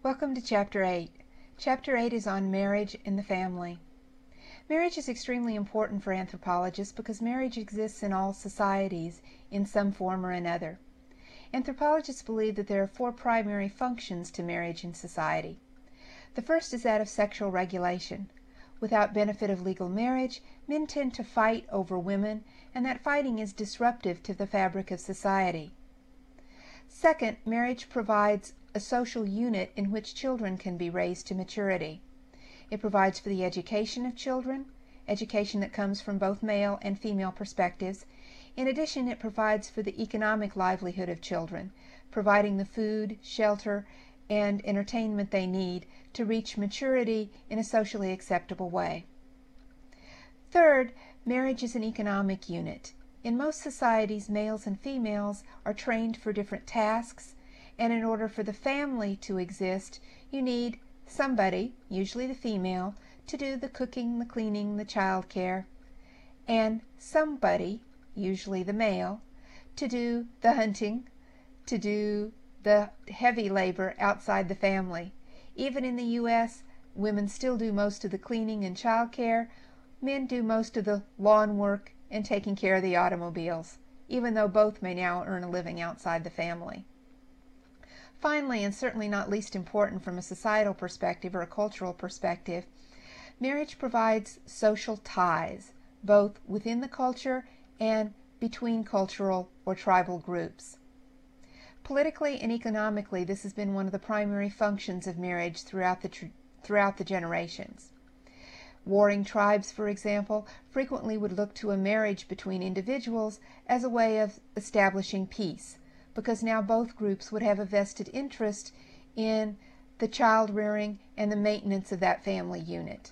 Welcome to Chapter 8. Chapter 8 is on marriage and the family. Marriage is extremely important for anthropologists because marriage exists in all societies in some form or another. Anthropologists believe that there are four primary functions to marriage in society. The first is that of sexual regulation. Without benefit of legal marriage, men tend to fight over women, and that fighting is disruptive to the fabric of society. Second, marriage provides a social unit in which children can be raised to maturity. It provides for the education of children, education that comes from both male and female perspectives. In addition, it provides for the economic livelihood of children, providing the food, shelter, and entertainment they need to reach maturity in a socially acceptable way. Third, marriage is an economic unit. In most societies, males and females are trained for different tasks, and in order for the family to exist, you need somebody, usually the female, to do the cooking, the cleaning, the child care, and somebody, usually the male, to do the hunting, to do the heavy labor outside the family. Even in the U.S., women still do most of the cleaning and child care. Men do most of the lawn work and taking care of the automobiles, even though both may now earn a living outside the family. Finally, and certainly not least important from a societal perspective or a cultural perspective, marriage provides social ties, both within the culture and between cultural or tribal groups. Politically and economically, this has been one of the primary functions of marriage throughout the generations. Warring tribes, for example, frequently would look to a marriage between individuals as a way of establishing peace, because now both groups would have a vested interest in the child rearing and the maintenance of that family unit.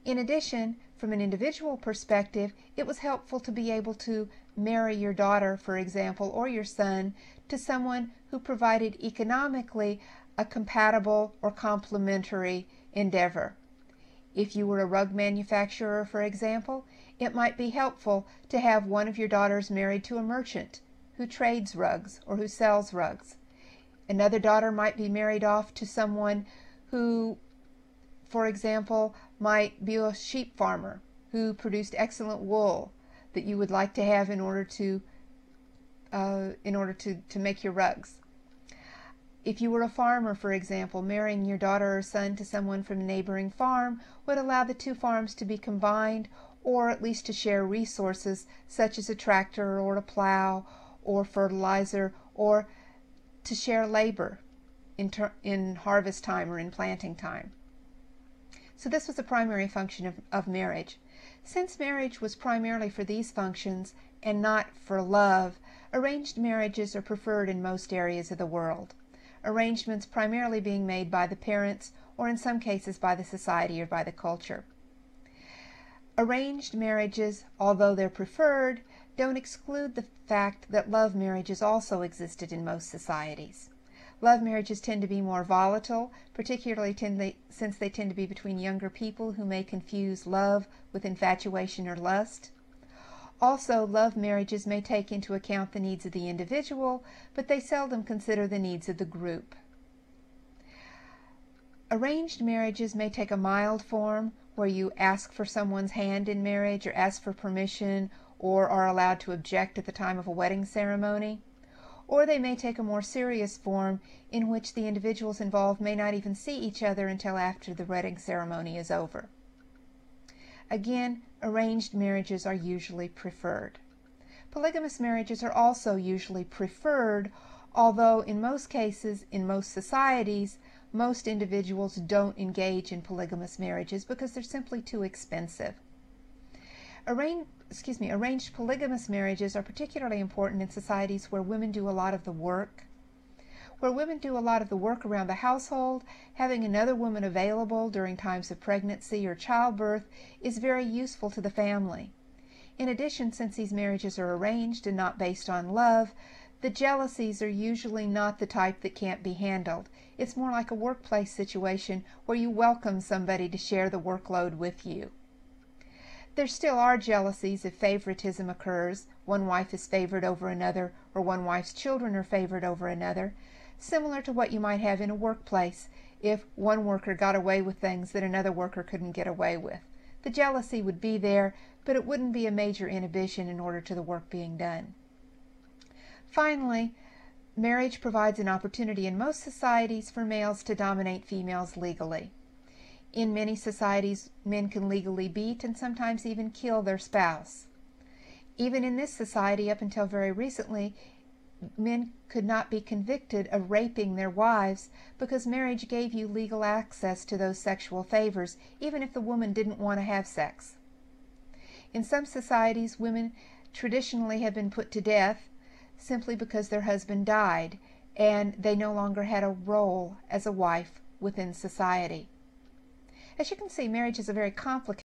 In addition, from an individual perspective, it was helpful to be able to marry your daughter, for example, or your son, to someone who provided economically a compatible or complementary endeavor. If you were a rug manufacturer, for example, it might be helpful to have one of your daughters married to a merchant who trades rugs or who sells rugs. Another daughter might be married off to someone who, for example, might be a sheep farmer who produced excellent wool that you would like to have in order to make your rugs. If you were a farmer, for example, marrying your daughter or son to someone from a neighboring farm would allow the two farms to be combined, or at least to share resources such as a tractor or a plow or fertilizer, or to share labor in harvest time or in planting time. So this was the primary function of marriage. Since marriage was primarily for these functions and not for love, arranged marriages are preferred in most areas of the world. Arrangements primarily being made by the parents, or in some cases by the society or by the culture. Arranged marriages, although they're preferred, don't exclude the fact that love marriages also existed in most societies. Love marriages tend to be more volatile, particularly since they tend to be between younger people who may confuse love with infatuation or lust. Also, love marriages may take into account the needs of the individual, but they seldom consider the needs of the group. Arranged marriages may take a mild form, where you ask for someone's hand in marriage or ask for permission or are allowed to object at the time of a wedding ceremony. Or they may take a more serious form in which the individuals involved may not even see each other until after the wedding ceremony is over. Again, arranged marriages are usually preferred. Polygamous marriages are also usually preferred, although in most cases, in most societies, most individuals don't engage in polygamous marriages because they're simply too expensive. Arranged polygamous marriages are particularly important in societies where women do a lot of the work. Where women do a lot of the work around the household, having another woman available during times of pregnancy or childbirth is very useful to the family. In addition, since these marriages are arranged and not based on love, the jealousies are usually not the type that can't be handled. It's more like a workplace situation where you welcome somebody to share the workload with you. There still are jealousies if favoritism occurs. One wife is favored over another, or one wife's children are favored over another. similar to what you might have in a workplace if one worker got away with things that another worker couldn't get away with. The jealousy would be there, but it wouldn't be a major inhibition in order to the work being done. Finally, marriage provides an opportunity in most societies for males to dominate females legally. In many societies, men can legally beat and sometimes even kill their spouse. Even in this society, up until very recently, men could not be convicted of raping their wives because marriage gave you legal access to those sexual favors, even if the woman didn't want to have sex. In some societies, women traditionally have been put to death simply because their husband died and they no longer had a role as a wife within society. As you can see, marriage is a very complicated